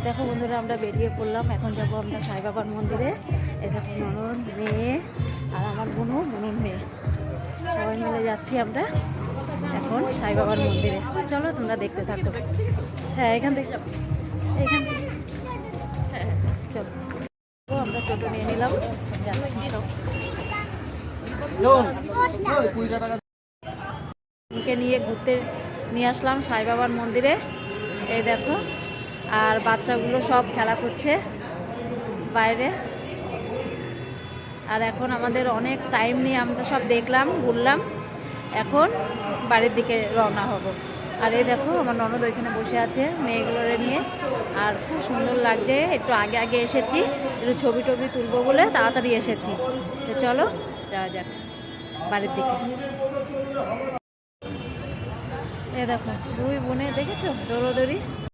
দেখো বন্ধুরা, আমরা বেরিয়ে পড়লাম। এখন যাব আমরা সাই বাবার মন্দিরে। এই দেখো ননদ, মেয়ে আর আমার বোনুর মেয়ে, সবাই মিলে যাচ্ছি আমরা এখন সাই বাবার মন্দিরে। চলো তোমরা দেখতে থাকো। হ্যাঁ, এখান থেকে হ্যাঁ, চলো আমরা টোটো নিয়ে নিলাম, যাচ্ছি। কে নিয়ে ঘুরতে নিয়ে আসলাম সাই বাবার মন্দিরে। এই দেখো, আর বাচ্চাগুলো সব খেলা করছে বাইরে। আর এখন আমাদের অনেক টাইম নিয়ে আমরা সব দেখলাম, ঘুরলাম, এখন বাড়ির দিকে রওনা হব। আর এই দেখো আমার ননদ ওইখানে বসে আছে মেয়েগুলোরে নিয়ে, আর খুব সুন্দর লাগছে। একটু আগে আগে এসেছি, একটু ছবি টবি তুলবো বলে তাড়াতাড়ি এসেছি। তো চলো যাওয়া যাক বাড়ির দিকে। এ দেখো দুই বোনে, দেখেছো দৌড়োদৌড়ি।